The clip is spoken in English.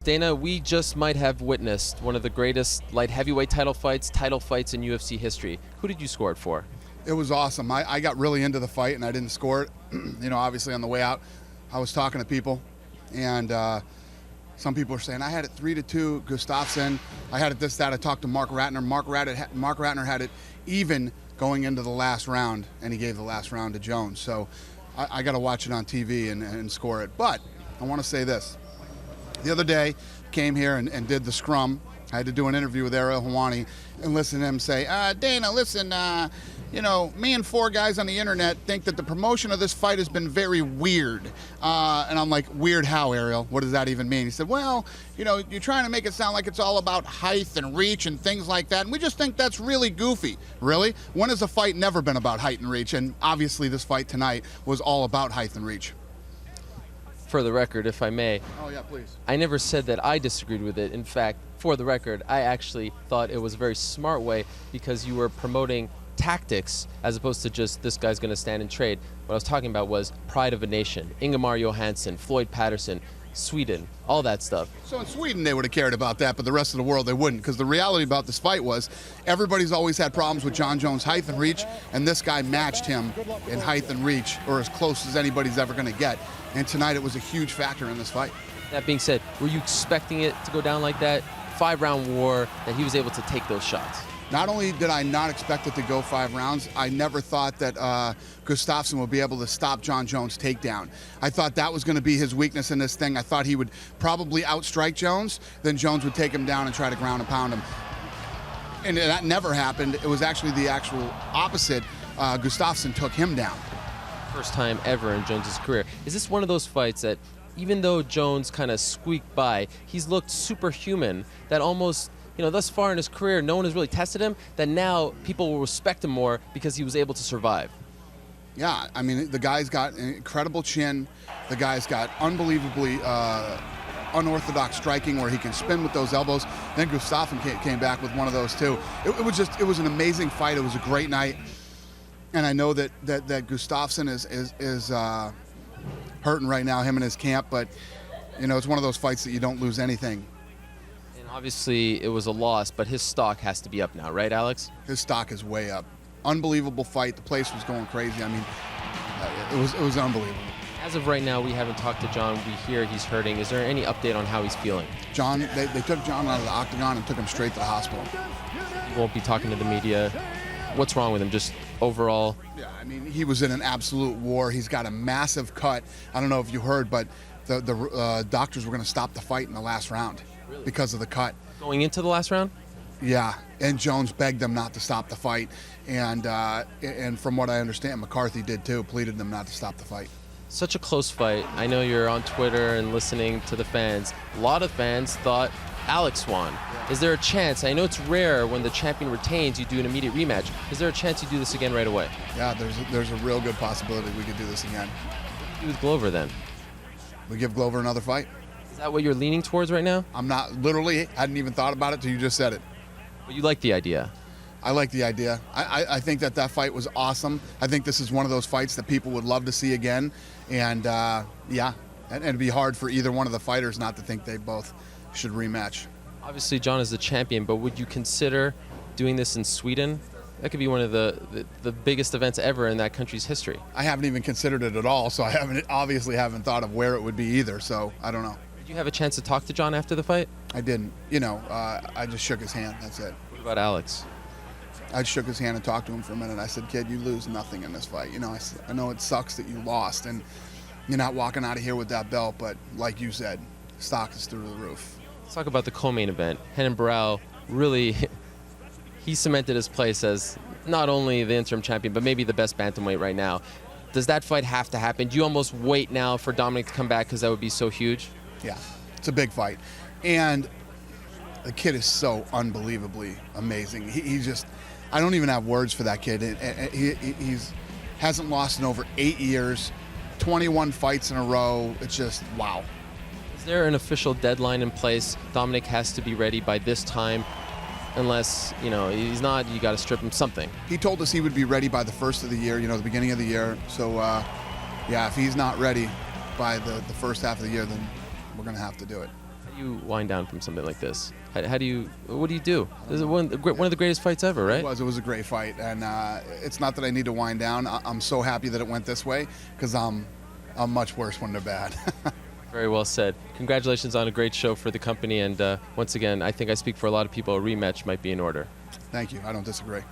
Dana, we just might have witnessed one of the greatest light heavyweight title fights in UFC history. Who did you score it for? It was awesome. I got really into the fight and I didn't score it. Obviously on the way out, I was talking to people, and some people were saying I had it 3-2 Gustafsson. I had it this, that. I talked to Mark Ratner. Mark Ratner had it even going into the last round, and he gave the last round to Jones. So I got to watch it on TV and score it. But I want to say this. The other day, came here and did the scrum. I had to do an interview with Ariel Helwani and listen to him say, Dana, listen, me and four guys on the internet think that the promotion of this fight has been very weird. And I'm like, weird how, Ariel? What does that even mean? He said, well, you're trying to make it sound like it's all about height and reach and things like that, and we just think that's really goofy. Really? When has a fight never been about height and reach? And obviously this fight tonight was all about height and reach. For the record, if I may. Oh, yeah, please. I never said that I disagreed with it. In fact, for the record, I actually thought it was a very smart way because you were promoting tactics as opposed to just this guy's going to stand and trade. What I was talking about was pride of a nation. Ingemar Johansson, Floyd Patterson, Sweden, all that stuff. So in Sweden they would have cared about that, but the rest of the world they wouldn't, because the reality about this fight was everybody's always had problems with Jon Jones' height and reach, and this guy matched him in height and reach, or as close as anybody's ever going to get. And tonight it was a huge factor in this fight. That being said, were you expecting it to go down like that? 5-round war, that he was able to take those shots? Not only did I not expect it to go 5 rounds, I never thought that Gustafsson would be able to stop Jon Jones' takedown. I thought that was going to be his weakness in this thing. I thought he would probably outstrike Jones, then Jones would take him down and try to ground and pound him. And that never happened. It was actually the actual opposite. Gustafsson took him down. First time ever in Jones's career. Is this one of those fights that, even though Jones kind of squeaked by, he's looked superhuman, that almost, thus far in his career, no one has really tested him, that now people will respect him more because he was able to survive? Yeah, I mean, the guy's got an incredible chin. The guy's got unbelievably unorthodox striking where he can spin with those elbows. Then Gustafsson came back with one of those too. It was an amazing fight. It was a great night. And I know that Gustafsson is hurting right now, him and his camp, but it's one of those fights that you don't lose anything. And obviously it was a loss, but his stock has to be up now, right, Alex? His stock is way up. Unbelievable fight. The place was going crazy. I mean, it was unbelievable. As of right now, we haven't talked to Jon. We hear he's hurting. Is there any update on how he's feeling? Jon, they took Jon out of the octagon and took him straight to the hospital. He won't be talking to the media. What's wrong with him, just overall? Yeah, I mean, he was in an absolute war. He's got a massive cut. I don't know if you heard, but the doctors were going to stop the fight in the last round because of the cut. Going into the last round? Yeah, and Jones begged them not to stop the fight. And from what I understand, McCarthy did too, pleaded them not to stop the fight. Such a close fight. I know you're on Twitter and listening to the fans. A lot of fans thought Alex won. Is there a chance? I know it's rare when the champion retains, you do an immediate rematch. Is there a chance you do this again right away? Yeah, there's a real good possibility we could do this again. What do you do with Glover then? We give Glover another fight. Is that what you're leaning towards right now? I'm not, literally, hadn't even thought about it till you just said it. But you like the idea? I like the idea. I think that fight was awesome. I think this is one of those fights that people would love to see again. And yeah, and it'd be hard for either one of the fighters not to think they both should rematch. Obviously, Jon is the champion, but would you consider doing this in Sweden? That could be one of the biggest events ever in that country's history. I haven't even considered it at all, so I obviously haven't thought of where it would be either, so I don't know. Did you have a chance to talk to Jon after the fight? I didn't. I just shook his hand, that's it. What about Alex? I shook his hand and talked to him for a minute. I said, kid, you lose nothing in this fight. I know it sucks that you lost, and you're not walking out of here with that belt, but like you said, stock is through the roof. Let's talk about the co-main event. Renan Barão, really, he cemented his place as not only the interim champion, but maybe the best bantamweight right now. Does that fight have to happen? Do you almost wait now for Dominic to come back because that would be so huge? Yeah, it's a big fight. And the kid is so unbelievably amazing. He's just, I don't even have words for that kid. He's hasn't lost in over 8 years, 21 fights in a row. It's just, wow. Is there an official deadline in place? Dominic has to be ready by this time. Unless, he's not, you got to strip him something. He told us he would be ready by the first of the year, the beginning of the year. So, yeah, if he's not ready by the first half of the year, then we're going to have to do it. How do you wind down from something like this? How do you? What do you do? This is one of the greatest fights ever, right? It was a great fight, and it's not that I need to wind down. I'm so happy that it went this way because I'm much worse when they're bad. Very well said. Congratulations on a great show for the company, and once again, I think I speak for a lot of people. A rematch might be in order. Thank you. I don't disagree.